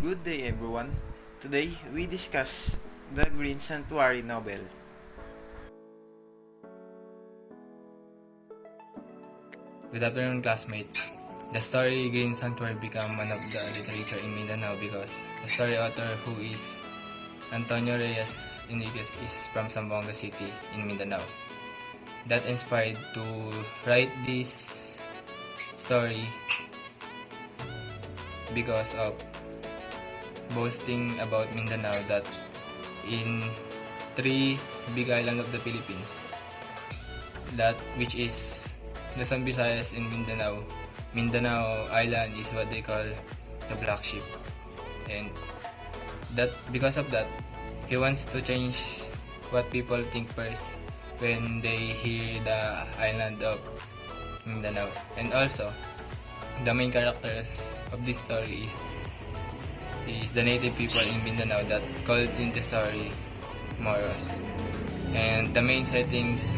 Good day everyone. Today we discuss the Green Sanctuary novel. Good afternoon, classmates. The story Green Sanctuary became one of the literature in Mindanao because the story author, who is Antonio Reyes Enriquez, is from Zamboanga City in Mindanao. That inspired to write this story because of boasting about Mindanao that in three big island of the Philippines, that which is Luzon, Visayas, and Mindanao. Mindanao Island is what they call the Black Sheep, and that because of that, he wants to change what people think first when they hear the island of Mindanao. And also, the main characters of this story is the native people in Mindanao that called in the story Moros. And the main settings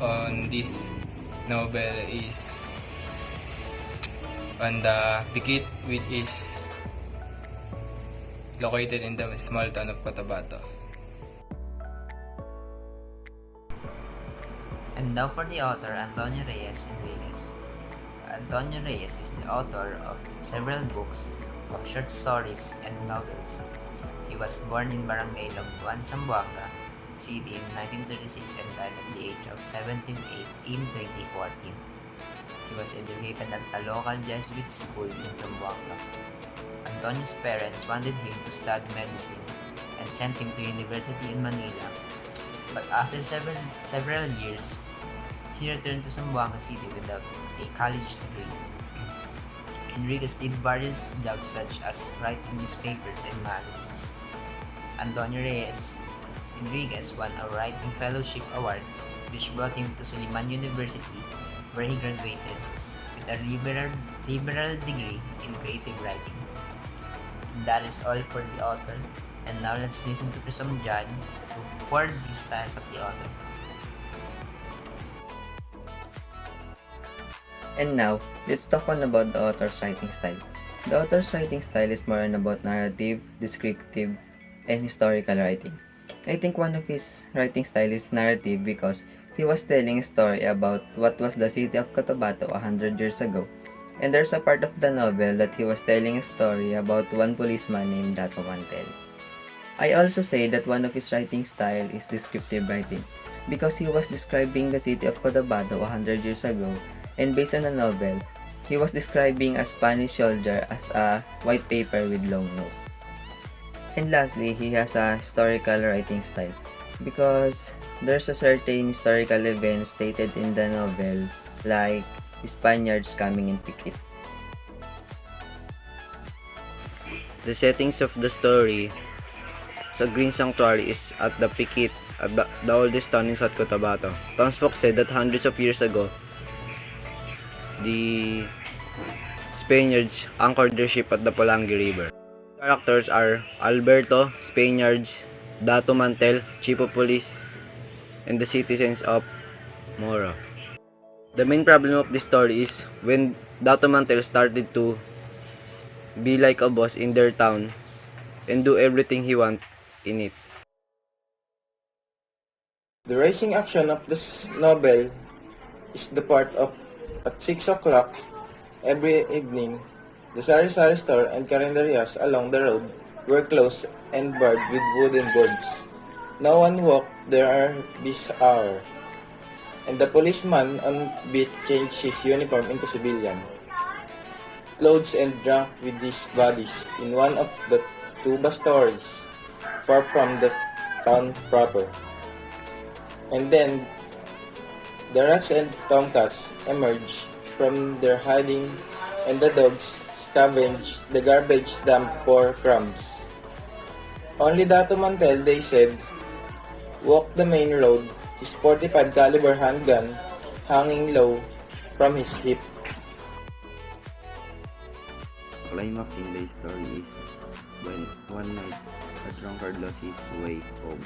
on this novel is on the Pikit, which is located in the small town of Cotabato. And now for the author, Antonio Reyes Enriquez. Antonio Reyes is the author of several books of short stories and novels. He was born in Barangay Lambuan, Zamboanga City in 1936 and died at the age of 78 in 2014. He was educated at a local Jesuit school in Zamboanga. Antonio's parents wanted him to study medicine and sent him to university in Manila. But after several years, he returned to Zamboanga City without a college degree. Enriquez did various jobs such as writing newspapers and magazines. Antonio Reyes Enriquez won a Writing Fellowship Award, which brought him to Suliman University, where he graduated with a liberal degree in creative writing. And that is all for the author. And now let's listen to Prism John for the styles of the author. And now, let's talk on about the author's writing style. The author's writing style is more on about narrative, descriptive, and historical writing. I think one of his writing style is narrative because he was telling a story about what was the city of Cotabato 100 years ago. And there's a part of the novel that he was telling a story about one policeman named Dato Mantel. I also say that one of his writing style is descriptive writing because he was describing the city of Cotabato 100 years ago, and based on a novel, he was describing a Spanish soldier as a white paper with long nose. And lastly, he has a historical writing style because there's a certain historical event stated in the novel like Spaniards coming in Pikit. The settings of the story sa Green Sanctuary is at the Pikit, at the oldest town in South Cotabato. Townsfolk said that hundreds of years ago, the Spaniards anchored their ship at the Palangi River. Characters are Alberto, Spaniards, Dato Mantel, Chief of Police, and the citizens of Moro. The main problem of this story is when Dato Mantel started to be like a boss in their town and do everything he wants in it. The rising action of this novel is the part of at 6 o'clock every evening. The sari-sari store and carinderias along the road were closed and barred with wooden boards. No one walked there this hour, and the policeman on beat changed his uniform into civilian clothes and drank with his buddies in one of the two bastories far from the town proper. And then the rats and tomcats emerged from their hiding, and the dogs scavenged the garbage dump for crumbs. Only Dato Mantel, they said, walked the main road, his 45 caliber handgun hanging low from his hip. Climax in the story is when one night a drunkard lost his way home.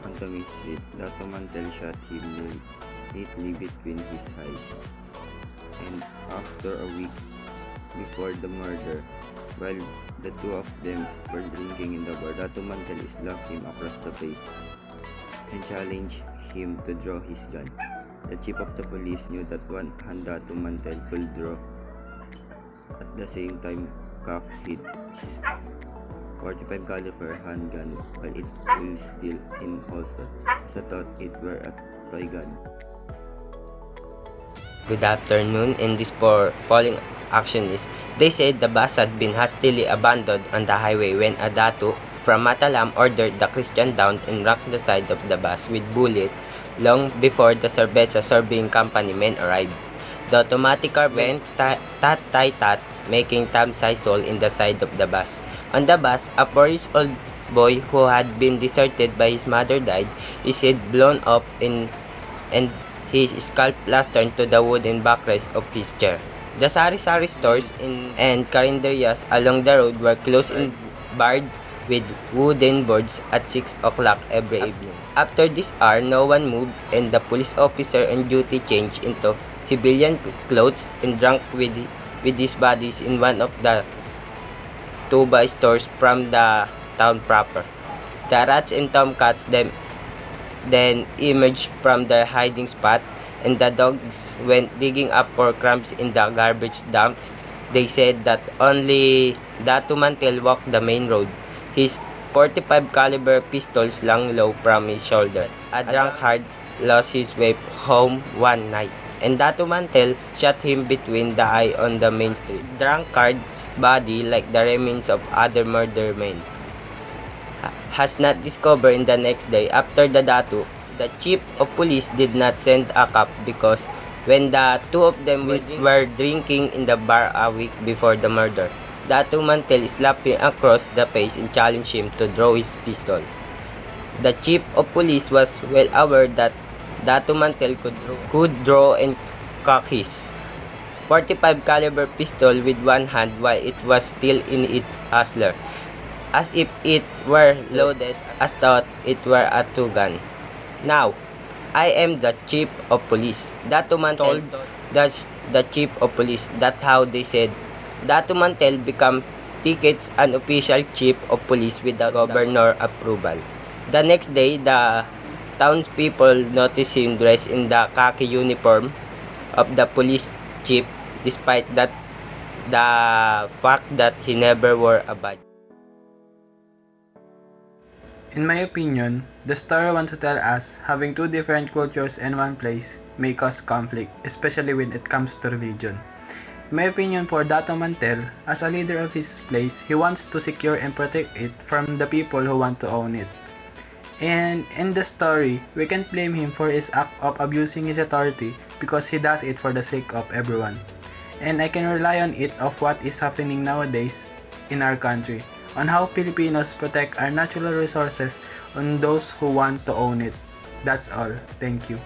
On the main street, Dato Mantel shot him neatly between his eyes. And after a week before the murder, While the two of them were drinking in the bar, Dato Mantel slapped him across the face and challenged him to draw his gun. The chief of the police knew that one hand Dato Mantel could draw. At the same time, cocked his 45 caliber handgun while it was still in holster, as I thought it were a toy gun. Good afternoon. In this polling action is, they said the bus had been hastily abandoned on the highway when a Datu from Matalam ordered the Christian down and rocked the side of the bus with bullets long before the Cerveza serving company men arrived. The automatic car went tat-tat-tat, making Tamsai soul in the side of the bus. On the bus, a 4-year-old boy who had been deserted by his mother died, his head blown off and his scalp plastered to the wooden backrest of his chair. The sari-sari stores and carinderias along the road were closed and barred with wooden boards at 6 o'clock every evening. After this hour, no one moved and the police officer on duty changed into civilian clothes and drank with his bodies in one of the tuba stores from the town proper. The rats and tomcats then emerged from their hiding spot, and the dogs went digging up for crumbs in the garbage dumps. They said that only Datu Mantel walked the main road, his 45 caliber pistol slung low from his shoulder. A drunkard lost his way home one night, and Datu Mantel shot him between the eye on the main street. Drunkard's body, like the remains of other murder men, has not discovered in the next day. After the Datu, the chief of police did not send a cop because when the two of them were drinking in the bar a week before the murder, Datu Mantel slapped him across the face and challenged him to draw his pistol. The chief of police was well aware that Datu Mantel could draw and cock his 45 caliber pistol with one hand while it was still in its hustler, as if it were loaded, as though it were a two-gun. Now, I am the chief of police. Datu Mantel told the chief of police. That's how they said. Datu Mantel became Pickett's unofficial chief of police with the governor approval. The next day, the townspeople noticed him dressed in the khaki uniform of the police chief, despite the fact that he never wore a badge. In my opinion, the story wants to tell us having two different cultures in one place may cause conflict, especially when it comes to religion. In my opinion, for Datu Mantel, as a leader of his place, he wants to secure and protect it from the people who want to own it. And in the story, we can't blame him for his act of abusing his authority because he does it for the sake of everyone. And I can rely on it of what is happening nowadays in our country, on how Filipinos protect our natural resources on those who want to own it. That's all. Thank you.